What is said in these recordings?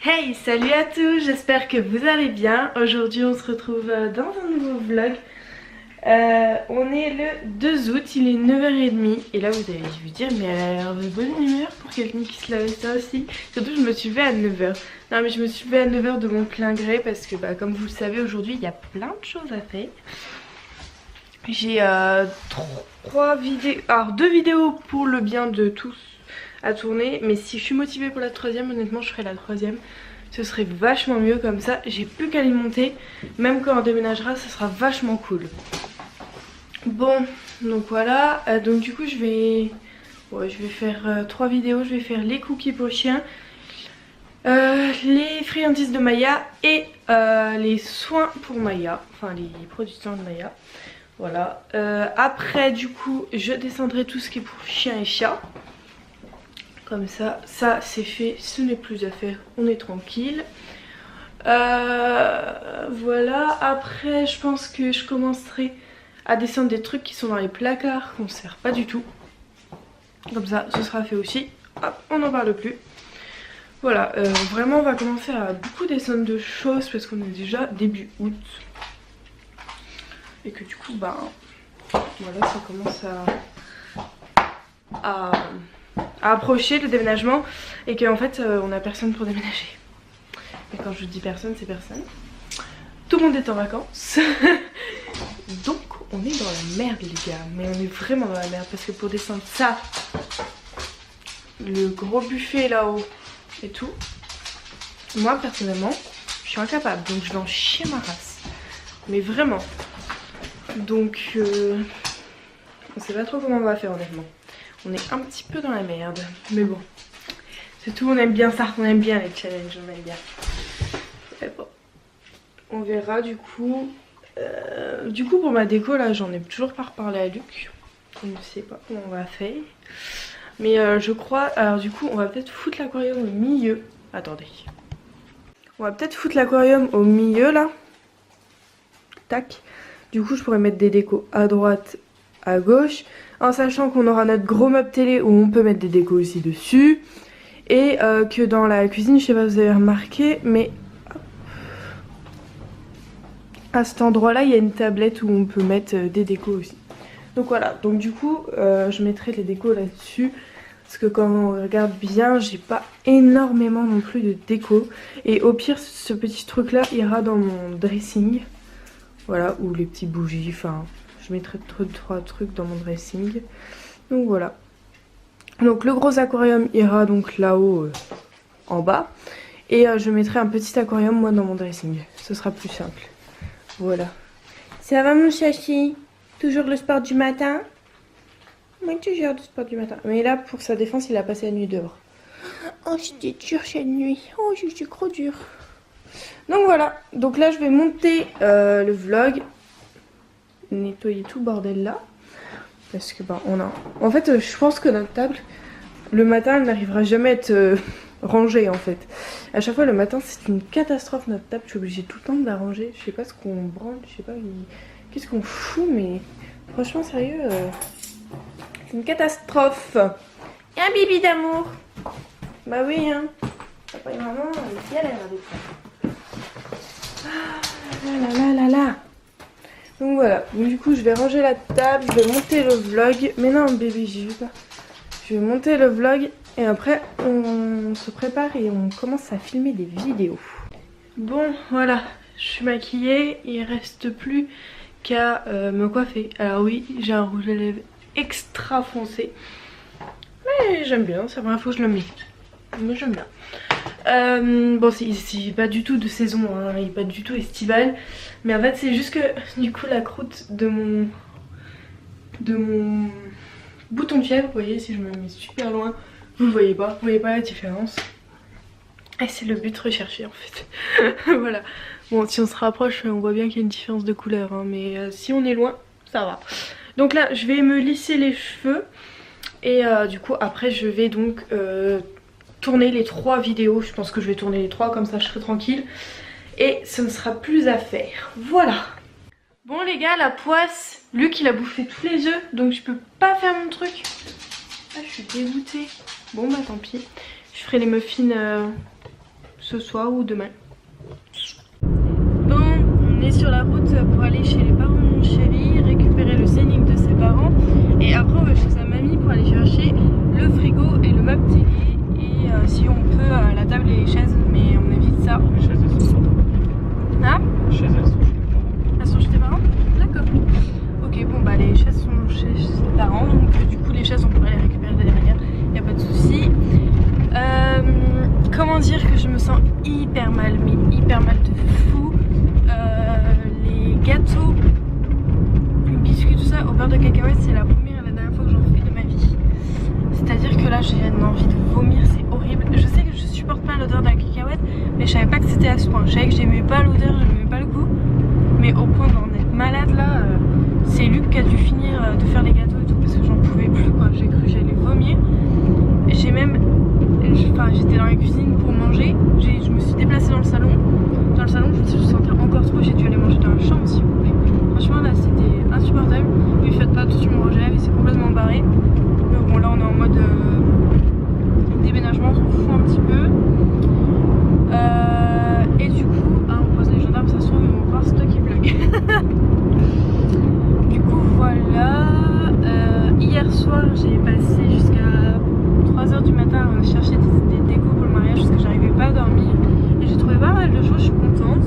Hey, salut à tous, j'espère que vous allez bien. Aujourd'hui on se retrouve dans un nouveau vlog. On est le 2 août, il est 9h30 et là vous allez vous dire mais elle a l'air de bonne humeur pour quelqu'un qui se lève ça aussi. Surtout je me suis levée à 9h. Non mais je me suis levée à 9h de mon plein gré parce que comme vous le savez aujourd'hui il y a plein de choses à faire. J'ai 2 vidéos pour le bien de tous à tourner, mais si je suis motivée pour la troisième, honnêtement je ferai la troisième. Ce serait vachement mieux comme ça, j'ai plus qu'à les monter. Même quand on déménagera, ça sera vachement cool. Bon, donc voilà, donc du coup je vais faire 3 vidéos. Je vais faire les cookies pour chien, les friandises de Maya et les soins pour Maya, enfin les produits de soins de Maya. Voilà, après du coup je descendrai tout ce qui est pour chien et chat. Comme ça, ça c'est fait, ce n'est plus à faire, on est tranquille. Voilà, après je pense que je commencerai à descendre des trucs qui sont dans les placards, qu'on ne sert pas du tout. Comme ça, ce sera fait aussi. Hop, on n'en parle plus. Voilà, vraiment on va commencer à beaucoup descendre de choses parce qu'on est déjà début août. Et que du coup, voilà, ça commence à approcher le déménagement et qu'en fait on a personne pour déménager. Et quand je dis personne, c'est personne. Tout le monde est en vacances. Donc on est dans la merde les gars. Mais on est vraiment dans la merde parce que pour descendre ça, le gros buffet là-haut et tout, moi personnellement je suis incapable. Donc je vais en chier ma race. Mais vraiment. Donc on sait pas trop comment on va faire honnêtement. On est un petit peu dans la merde, mais bon, c'est tout, on aime bien ça, on aime bien les challenges, on aime bien. Et bon, on verra du coup. Pour ma déco là, j'en ai toujours pas reparlé à Luc. Je ne sais pas comment on va faire. Mais je crois, alors du coup on va peut-être foutre l'aquarium au milieu. Attendez. On va peut-être foutre l'aquarium au milieu là. Tac. Du coup je pourrais mettre des décos à droite, à gauche, en sachant qu'on aura notre gros meuble télé où on peut mettre des décos aussi dessus, et que dans la cuisine, je sais pas si vous avez remarqué, mais à cet endroit là il y a une tablette où on peut mettre des décos aussi. Donc voilà, donc du coup je mettrai les décos là dessus parce que quand on regarde bien, j'ai pas énormément non plus de déco, et au pire ce petit truc là ira dans mon dressing, voilà, ou les petites bougies, enfin je mettrai 3 trucs dans mon dressing. Donc voilà. Donc le gros aquarium ira donc là-haut en bas. Et je mettrai un petit aquarium moi dans mon dressing. Ce sera plus simple. Voilà. Ça va mon chachi? Toujours le sport du matin? Oui, toujours le sport du matin. Mais là pour sa défense il a passé la nuit dehors. Oh c'était dur cette nuit. Oh je suis trop dur. Donc voilà. Donc là je vais monter le vlog. Nettoyer tout le bordel là parce que on a en fait je pense que notre table le matin elle n'arrivera jamais à être rangée en fait. À chaque fois le matin c'est une catastrophe notre table, je suis obligée tout le temps de la ranger. Je sais pas ce qu'on branle, je sais pas qu'est-ce qu'on fout, mais franchement sérieux c'est une catastrophe. Et un bibi d'amour. Bah oui hein. Papa et maman ils galèrent avec ça. Ah là là là là. Donc voilà, donc du coup je vais ranger la table, je vais monter le vlog. Mais non bébé j'y vais pas. Je vais monter le vlog et après on se prépare et on commence à filmer des vidéos. Bon voilà, je suis maquillée, il reste plus qu'à me coiffer. Alors oui, j'ai un rouge à lèvres extra foncé. Mais j'aime bien, c'est la première fois que je le mets. Mais j'aime bien. Bon c'est pas du tout de saison, hein, il est pas du tout estival. Mais en fait c'est juste que du coup la croûte de mon bouton de fièvre, vous voyez si je me mets super loin, vous voyez pas la différence. Et c'est le but recherché en fait. Voilà. Bon si on se rapproche on voit bien qu'il y a une différence de couleur hein, mais si on est loin ça va. Donc là je vais me lisser les cheveux. Et du coup après je vais donc tourner les 3 vidéos. Je pense que je vais tourner les 3 comme ça je serai tranquille. Et ce ne sera plus à faire. Voilà. Bon les gars, la poisse, Luc il a bouffé tous les œufs. Donc je peux pas faire mon truc. Ah je suis dégoûtée. Bon bah tant pis. Je ferai les muffins ce soir ou demain. Bon, on est sur la route pour aller chez les parents de mon chéri, récupérer le scénic de ses parents. Et après on va chez sa mamie pour aller chercher le frigo et le meuble télé. Et si on peut la table et les chaises, mais on évite ça. Les chaises elles sont Hein? Les chaises elles sont chez les parents. Elles sont chez tes parents? D'accord. Ok, bon bah les chaises sont chez ses parents, donc du coup les chaises on pourrait les récupérer derrière, y a pas de souci. Comment dire que je me sens hyper mal, mais hyper mal de fou. Les gâteaux, les biscuits, tout ça au beurre de cacahuète, c'est la première et la dernière fois que j'en fais de ma vie. C'est-à-dire que là j'ai une envie de vomir, c'est horrible. Je sais que je supporte pas l'odeur de la cacahuète, mais je savais pas que c'était à ce point. Je savais que j'aimais pas l'odeur, j'aimais pas le goût, mais au point d'en être malade là, c'est Luc qui a dû finir de faire les gâteaux et tout parce que j'en pouvais plus quoi. J'ai cru que j'allais vomir. J'ai même, j'étais dans la cuisine pour manger, je me suis déplacée dans le salon. Dans le salon, je me sentais encore trop, j'ai dû aller manger dans la chambre s'il vous plaît. Franchement là c'était insupportable. Mais faites pas attention mon rouge à lèvres, il s'est complètement barré. Mais bon là on est en mode déménagement, on s'en fout un petit peu. Et du coup, on croise les gendarmes, ça se trouve ils vont croire c'est toi qui vlog. Du coup voilà, hier soir j'ai passé jusqu'à 3h du matin à chercher des décos pour le mariage parce que j'arrivais pas à dormir. Et j'ai trouvé pas mal de choses, je suis contente.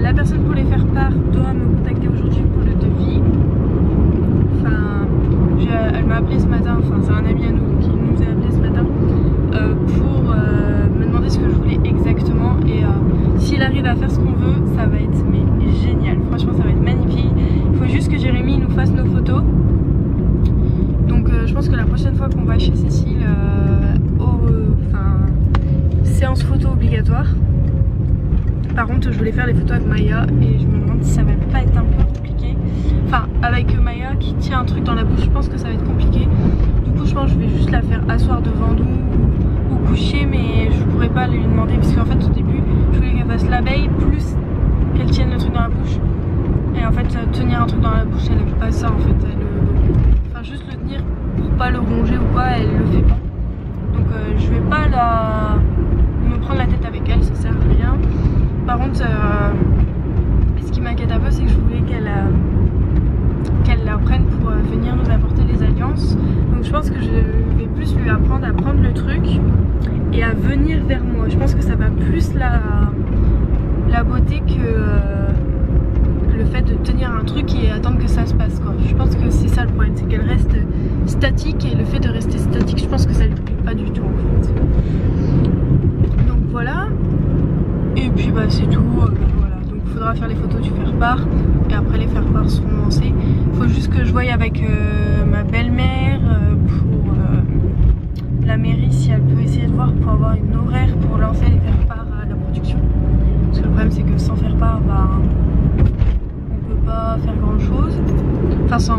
La personne pour les faire part doit me contacter aujourd'hui pour le devis. Enfin, elle m'a appelé ce matin, enfin c'est un ami à nous qui nous a appelé ce matin pour me demander ce que je voulais exactement. Et s'il arrive à faire ce qu'on veut, ça va être mais génial. Franchement ça va être magnifique. Il faut juste que Jérémy nous fasse nos photos. Donc je pense que la prochaine fois qu'on va chez Cécile, séance photo obligatoire. Par contre je voulais faire les photos avec Maya et je me demande si ça va pas être un peu compliqué. Enfin avec Maya qui tient un truc dans la bouche, je pense que ça va être compliqué. Du coup je pense que je vais juste la faire asseoir devant nous ou coucher, mais je pourrais pas lui demander parce qu'en fait au début je voulais qu'elle fasse l'abeille plus qu'elle tienne le truc dans la bouche. Et en fait tenir un truc dans la bouche elle aime pas ça en fait. Enfin juste le tenir pour pas le ronger ou quoi, elle le fait pas. Donc je vais pas me prendre la tête avec elle, ça sert à rien. Par contre ce qui m'inquiète un peu c'est que je voulais qu'elle la prenne pour venir nous apporter les alliances. Donc je pense que je vais plus lui apprendre à prendre le truc et à venir vers moi. Je pense que ça va plus la beauté que le fait de tenir un truc et attendre que ça se passe quoi. Je pense que c'est ça le problème, c'est qu'elle reste statique et le fait de rester statique je pense que ça lui plaît pas du tout en fait. Donc voilà. Et puis bah c'est tout, voilà. Donc il faudra faire les photos du faire-part et après les faire-part seront lancés. Il faut juste que je voie avec ma belle-mère pour la mairie si elle peut essayer de voir pour avoir une horaire pour lancer les faire-part à la production. Parce que le problème c'est que sans faire-part, bah, on peut pas faire grand chose. Enfin sans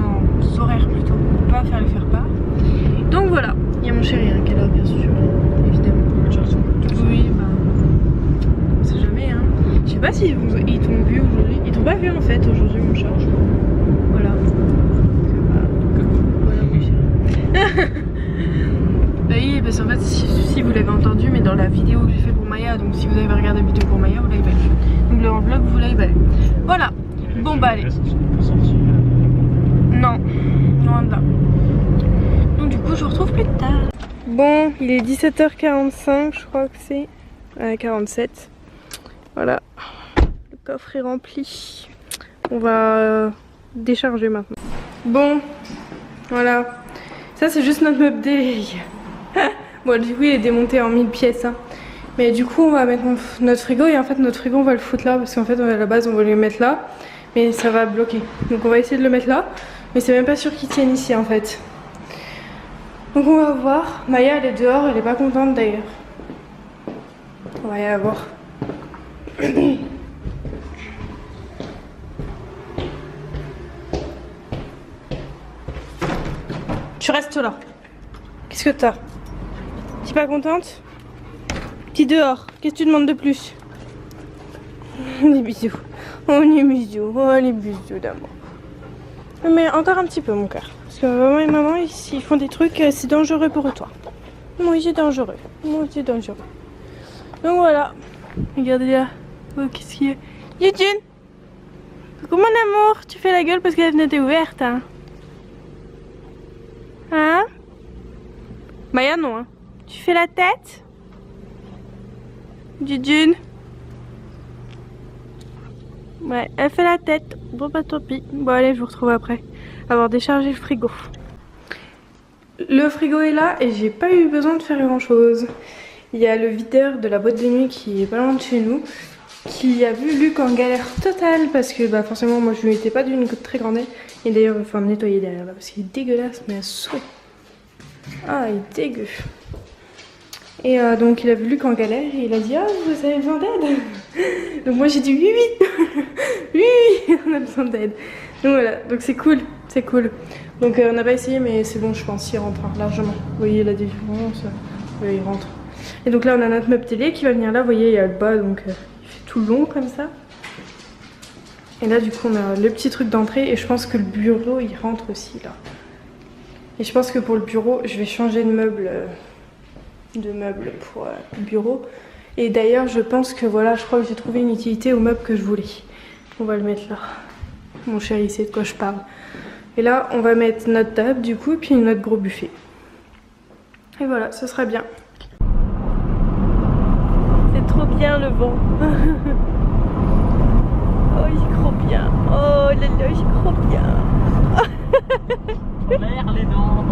horaire plutôt, on peut pas faire les faire-part. Donc voilà, il y a mon chéri hein, qui est là bien sûr, évidemment. Oui, bah, on sait jamais hein. Je sais pas s'ils t'ont vu aujourd'hui. Ils t'ont pas vu en fait aujourd'hui mon chat. Voilà. Voilà mon chéri. Oui, parce qu'en fait si vous l'avez entendu, mais dans la vidéo que j'ai fait pour Maya, donc si vous avez regardé la vidéo pour Maya, vous l'avez pas vu. Donc le vlog vous l'avez pas vu. Voilà. Bon bah allez. Non, loin de là. Donc du coup je vous retrouve plus tard. Bon, il est 17h45 je crois que c'est. 47. Voilà. Le coffre est rempli. On va décharger maintenant. Bon, voilà. Ça c'est juste notre meuble télé. Bon du coup il est démonté en 1000 pièces hein. Mais du coup on va mettre notre frigo et en fait notre frigo on va le foutre là parce qu'en fait à la base on va le mettre là. Mais ça va bloquer. Donc on va essayer de le mettre là. Mais c'est même pas sûr qu'il tienne ici en fait. Donc on va voir. Maya elle est dehors, elle est pas contente d'ailleurs. On va y aller voir. Tu restes là. Qu'est-ce que t'as? T'es pas contente? T'es dehors. Qu'est-ce que tu demandes de plus? Les bisous. Oh les bisous. Oh les bisous d'amour. Mais encore un petit peu mon cœur. Parce que maman et maman ils font des trucs, c'est dangereux pour toi. Moi c'est dangereux. Moi c'est dangereux. Donc voilà. Regardez là. Oh, qu'est-ce qu'il y a? Eugene! Coucou mon amour, tu fais la gueule parce que la fenêtre est ouverte, hein? Hein? Maya non, hein? Tu fais la tête? Eugene? Ouais, elle fait la tête. Bon bah tant pis. Bon allez, je vous retrouve après. Avoir déchargé le frigo. Le frigo est là et j'ai pas eu besoin de faire grand chose. Il y a le videur de la boîte de nuit qui est pas loin de chez nous, qui a vu Luc en galère totale parce que bah forcément moi je lui étais pas d'une très grande aide. Et d'ailleurs il faut me nettoyer derrière là parce qu'il est dégueulasse mais à souhait. Ah il est dégueu. Et donc il a vu Luc en galère et il a dit ah vous avez besoin d'aide. Donc moi j'ai dit oui oui. Oui on a besoin d'aide. Donc voilà, donc c'est cool, c'est cool. Donc on n'a pas essayé mais c'est bon je pense il rentre hein, largement. Vous voyez la différence, oui, il rentre. Et donc là on a notre meuble télé qui va venir là, vous voyez il y a le bas donc il fait tout long comme ça. Et là du coup on a le petit truc d'entrée et je pense que le bureau il rentre aussi là. Et je pense que pour le bureau je vais changer de meuble pour le bureau. Et d'ailleurs je pense que voilà, je crois que j'ai trouvé une utilité au meuble que je voulais. On va le mettre là. Mon chéri sait de quoi je parle. Et là on va mettre notre table du coup et puis notre gros buffet. Et voilà, ce sera bien. C'est trop bien le vent. Oh j'y crois bien. Oh là là j'y crois bien. L'air, les dents.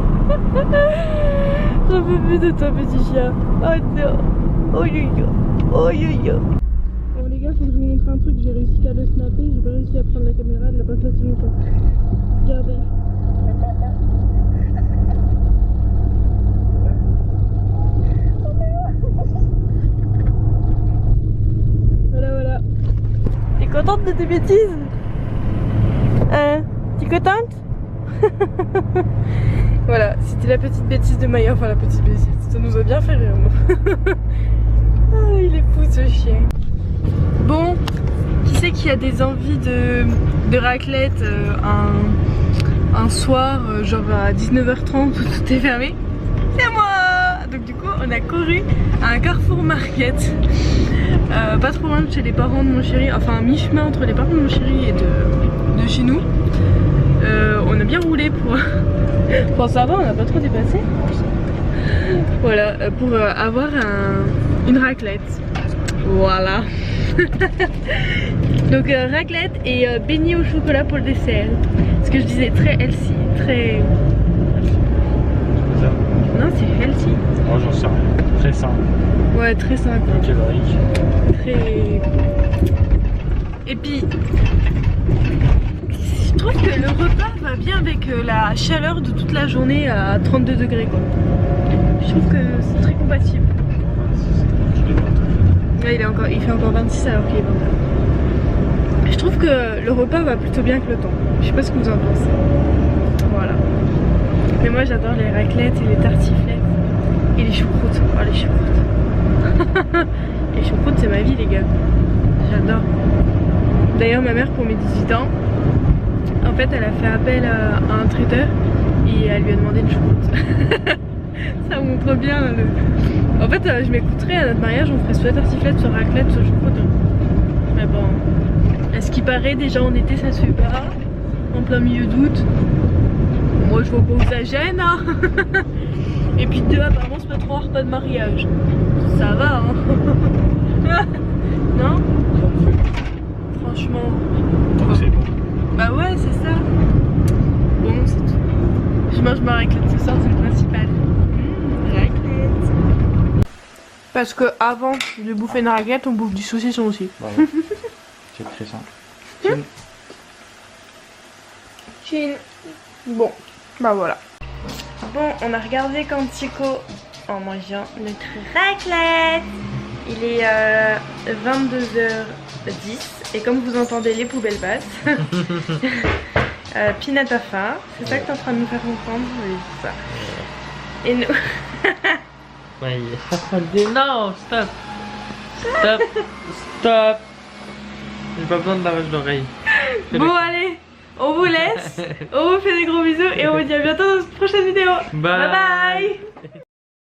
J'en peux plus de toi petit chat. Oh non. Oh yo yo. Oh yo yo. Bon les gars, faut que je vous montre un truc. J'ai réussi qu'à le snapper. J'ai pas réussi à prendre la caméra. Elle l'a pas fait si longtemps. Regardez. Voilà. T'es contente de tes bêtises? Hein? T'es contente? Voilà, c'était la petite bêtise de Maya, enfin la petite bêtise, ça nous a bien fait rire. Ah, il est fou ce chien. Bon, qui c'est qui a des envies de raclette un soir, genre à 19h30 où tout est fermé? C'est moi! Donc du coup on a couru à un Carrefour Market, pas trop loin de chez les parents de mon chéri, enfin à mi-chemin entre les parents de mon chéri et de chez nous. On a bien roulé pour... Bon ça va, on n'a pas trop dépassé. Voilà, pour avoir une raclette. Voilà. Donc raclette et beignet au chocolat pour le dessert. Ce que je disais, très healthy, très... Non, c'est healthy. Moi j'en sais rien. Très sain. Ouais, très sain quoi. Calorique. Très... Et puis... Je trouve que le repas va bien avec la chaleur de toute la journée à 32 degrés quoi. Je trouve que c'est très compatible. Ouais, il fait encore 26 alors qu'il est 21. Je trouve que le repas va plutôt bien avec le temps. Je sais pas ce que vous en pensez. Voilà. Mais moi j'adore les raclettes et les tartiflettes. Et les choucroutes. Oh les choucroutes. Les choucroutes c'est ma vie les gars. J'adore. D'ailleurs ma mère pour mes 18 ans, en fait elle a fait appel à un traiteur et elle lui a demandé une choucroute. Ça montre bien le... En fait je m'écouterais à notre mariage, on ferait soit tartiflette, soit raclette, soit choucroute. Mais bon, à ce qui paraît déjà en été ça se fait pas, en plein milieu d'août. Moi je vois pas où ça gêne hein. Et puis deux apparemment c'est pas trop un repas de mariage. Ça va hein. Non? Franchement. Donc c'est bon. Bah ouais c'est ça. Bon c'est tout. Je mange ma raclette ce soir, c'est le principal. Raclette. Parce que avant de bouffer une raclette, on bouffe du saucisson aussi. Bah ouais. C'est très simple. Chin. Bon, bah voilà. Bon, on a regardé Quantico en mangeant notre raclette. Il est 22h10 et comme vous entendez les poubelles passent. Pinat a faim, c'est ça que t'es en train de nous faire comprendre? Oui, c'est ça. Et nous... Ouais, non, stop. Stop. Stop. J'ai pas besoin de lavage d'oreille. Bon allez, on vous laisse, on vous fait des gros bisous et on vous dit à bientôt dans une prochaine vidéo. Bye bye.